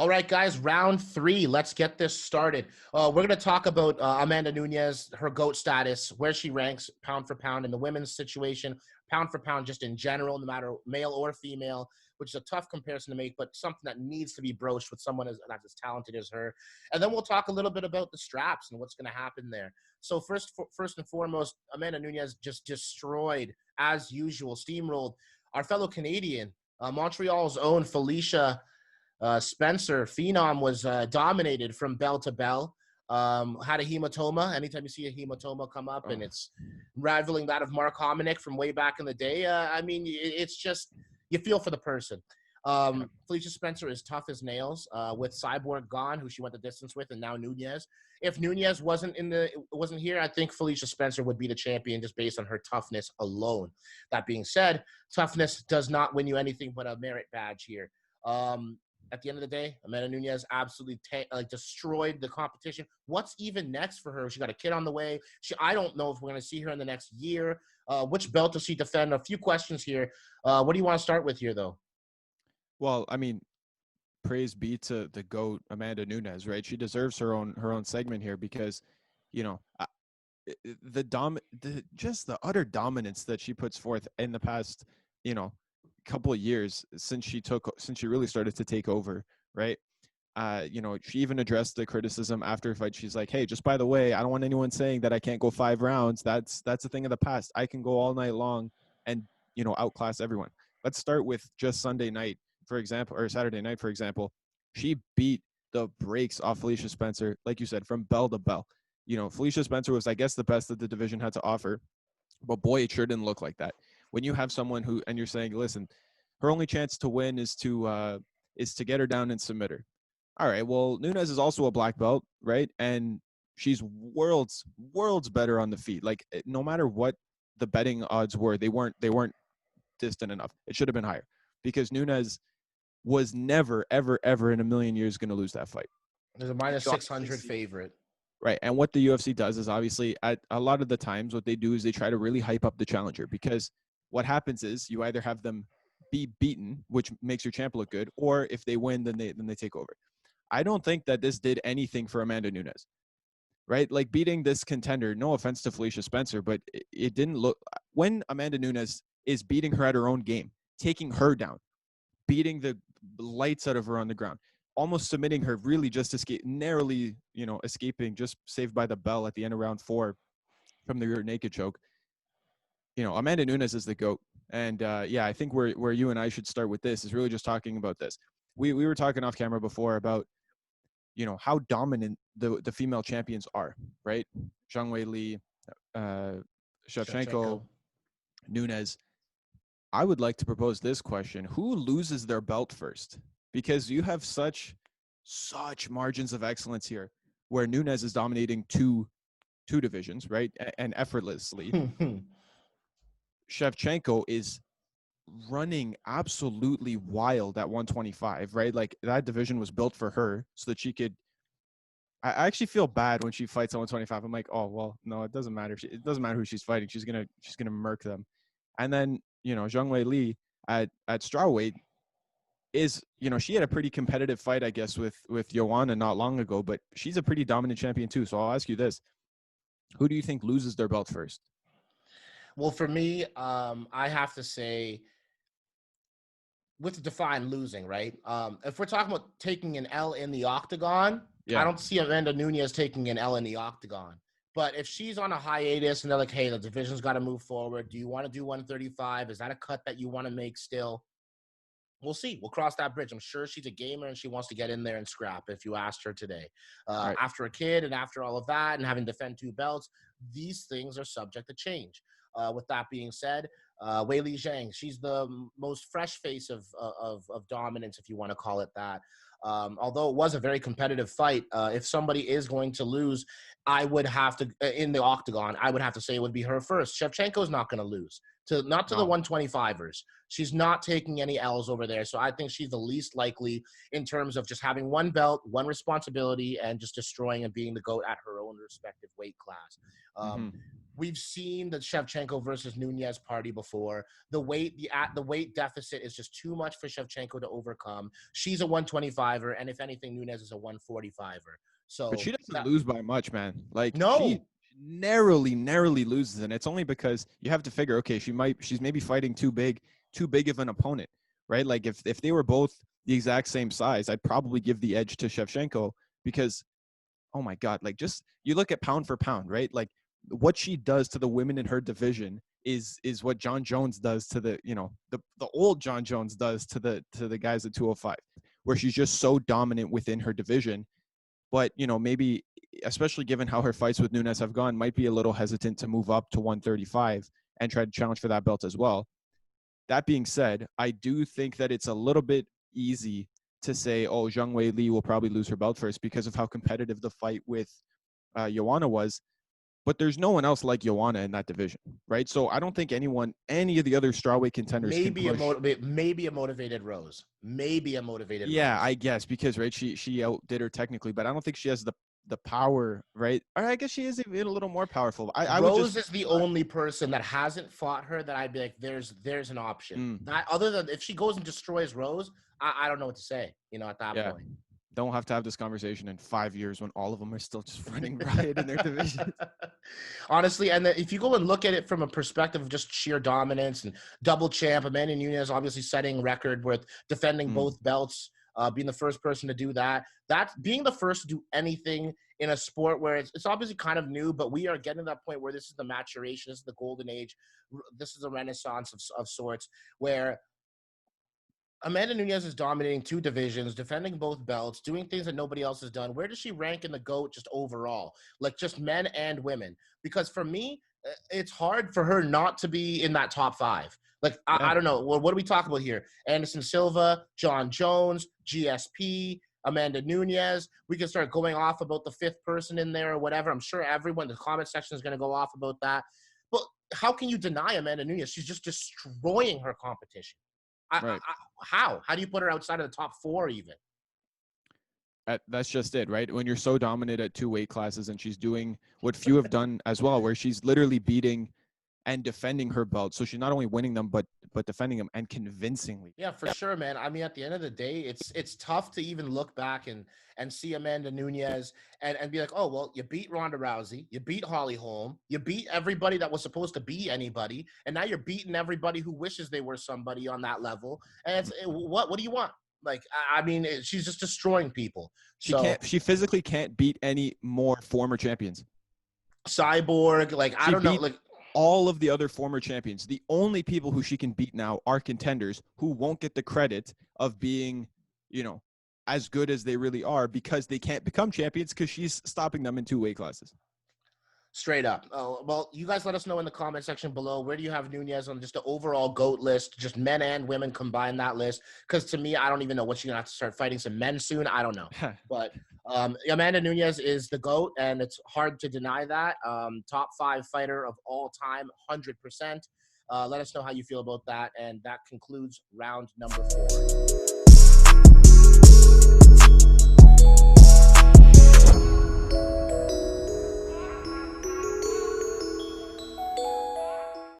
All right, guys, round three. Let's get this started. We're going to talk about Amanda Nunes, her GOAT status, where she ranks pound for pound in the women's situation, pound for pound just in general, no matter male or female, which is a tough comparison to make, but something that needs to be broached with someone that's as talented as her. And then we'll talk a little bit about the straps and what's going to happen there. So first and foremost, Amanda Nunes just destroyed, as usual, steamrolled our fellow Canadian, Montreal's own Felicia Spencer. Phenom was dominated from bell to bell. Had a hematoma. Anytime you see a hematoma come up and it's rivaling that of Mark Hominick from way back in the day, I mean, it's just, you feel for the person. Felicia Spencer is tough as nails with Cyborg gone, who she went the distance with, and now Nunes. If Nunes wasn't here, I think Felicia Spencer would be the champion just based on her toughness alone. That being said, toughness does not win you anything but a merit badge here. At the end of the day, Amanda Nunes absolutely destroyed the competition. What's even next for her? She got a kid on the way. I don't know if we're going to see her in the next year. Which belt does she defend? A few questions here. What do you want to start with here, though? Well, I mean, praise be to the GOAT, Amanda Nunes, right? She deserves her own segment here because, you know, just the utter dominance that she puts forth in the past, couple of years since she really started to take over, right? She even addressed the criticism after a fight. She's like, hey, just by the way, I don't want anyone saying that I can't go 5 rounds. That's a thing of the past. I can go all night long and, outclass everyone. Let's start with just Sunday night, for example, or Saturday night, for example. She beat the brakes off Felicia Spencer, like you said, from bell to bell. Felicia Spencer was, I guess, the best that the division had to offer, but boy, it sure didn't look like that. When you have someone and you're saying, listen, her only chance to win is to get her down and submit her. All right, well, Nunes is also a black belt, right? And she's worlds better on the feet. Like, no matter what the betting odds were, they weren't distant enough. It should have been higher because Nunes was never, ever, ever in a million years going to lose that fight. There's a minus 600 favorite. Right. And what the UFC does is obviously at a lot of the times what they do is they try to really hype up the challenger, because what happens is you either have them be beaten, which makes your champ look good, or if they win, then they take over. I don't think that this did anything for Amanda Nunes, right? Like, beating this contender, no offense to Felicia Spencer, but it didn't look, when Amanda Nunes is beating her at her own game, taking her down, beating the lights out of her on the ground, almost submitting her, really just narrowly, escaping, just saved by the bell at the end of round 4 from the rear naked choke. Amanda Nunes is the GOAT. And I think where you and I should start with this is really just talking about this. We were talking off camera before about, how dominant the female champions are, right? Zhang Weili, Shevchenko, Nunes. I would like to propose this question: who loses their belt first? Because you have such margins of excellence here, where Nunes is dominating two divisions, right, and effortlessly. Shevchenko is running absolutely wild at 125, right? Like, that division was built for her so that she could. I actually feel bad when she fights at 125. I'm like, oh well, no, it doesn't matter. It doesn't matter who she's fighting. She's gonna murk them. And then Zhang Weili at strawweight is, she had a pretty competitive fight, I guess, with Joanna not long ago, but she's a pretty dominant champion too. So I'll ask you this: who do you think loses their belt first? Well, for me, I have to say, with the define losing, right? If we're talking about taking an L in the Octagon, I don't see Amanda Nunes taking an L in the Octagon. But if she's on a hiatus and they're like, hey, the division's got to move forward, do you want to do 135? Is that a cut that you want to make still? We'll see. We'll cross that bridge. I'm sure she's a gamer and she wants to get in there and scrap if you asked her today. Right. After a kid and after all of that and having to defend 2 belts, these things are subject to change. With that being said, Weili Zhang, she's the most fresh face of dominance, if you want to call it that. Although it was a very competitive fight, if somebody is going to lose, I would have to, in the Octagon, I would have to say it would be her first. Shevchenko's not going to lose. The 125ers. She's not taking any L's over there. So I think she's the least likely in terms of just having one belt, one responsibility, and just destroying and being the GOAT at her own respective weight class. We've seen the Shevchenko versus Nunes party before. The weight deficit is just too much for Shevchenko to overcome. She's a 125er, and if anything, Nunes is a 145er. But So she doesn't lose by much, man. Like she no, narrowly loses, and it's only because you have to figure, okay, she's maybe fighting too big of an opponent, right? Like if they were both the exact same size, I'd probably give the edge to Shevchenko because, oh my God, like just you look at pound for pound, right? Like what she does to the women in her division is what John Jones does to the, you know, the old John Jones does to the guys at 205, where she's just so dominant within her division. But, you know, maybe, especially given how her fights with Nunes have gone, might be a little hesitant to move up to 135 and try to challenge for that belt as well. That being said, I do think that it's a little bit easy to say, oh, Zhang Wei Li will probably lose her belt first because of how competitive the fight with Joanna was. But there's no one else like Joanna in that division, right? So I don't think any of the other strawweight contenders maybe can push. maybe a motivated Rose. Maybe a motivated Yeah, Rose. I guess because right, she outdid her technically, but I don't think she has the power, right? Or I guess she is even a little more powerful. I would Rose just is the only person that hasn't fought her that I'd be like, there's an option. That other than if she goes and destroys Rose, I don't know what to say. You know, at that yeah. point. Don't have to have this conversation in 5 years when all of them are still just running riot in their division. Honestly, and if you go and look at it from a perspective of just sheer dominance and double champ, Amanda Nunes obviously setting record with defending both belts, being the first person to do that. That's being the first to do anything in a sport where it's obviously kind of new, but we are getting to that point where this is the maturation, this is the golden age, this is a renaissance of sorts where Amanda Nunes is dominating two divisions, defending both belts, doing things that nobody else has done. Where does she rank in the GOAT just overall? Like just men and women? Because for me, it's hard for her not to be in that top five. Like, I don't know. Well, what do we talk about here? Anderson Silva, John Jones, GSP, Amanda Nunes. We can start going off about the fifth person in there or whatever. I'm sure everyone, the comment section is going to go off about that. But how can you deny Amanda Nunes? She's just destroying her competition. Right. How do you put her outside of the top four even? That's just it, right? When you're so dominant at two weight classes and she's doing what few have done as well, where she's literally beating and defending her belt. So she's not only winning them, but defending them and convincingly. Yeah, for sure, man. I mean, at the end of the day, it's tough to even look back and see Amanda Nunes and be like, oh, well, you beat Ronda Rousey, you beat Holly Holm, you beat everybody that was supposed to be anybody, and now you're beating everybody who wishes they were somebody on that level. And what do you want? Like, I mean, she's just destroying people. She physically can't beat any more former champions. Cyborg, like, I don't know, like all of the other former champions. The only people who she can beat now are contenders who won't get the credit of being, you know, as good as they really are because they can't become champions because she's stopping them in two weight classes. Straight up. Oh, well, you guys let us know in the comment section below. Where do you have Nunes on just the overall GOAT list? Just men and women combine that list. Because to me, I don't even know what she's going to have to start fighting some men soon. I don't know. But Amanda Nunes is the GOAT, and it's hard to deny that. Top 5 fighter of all time, 100%. Let us know how you feel about that. And that concludes round number 4.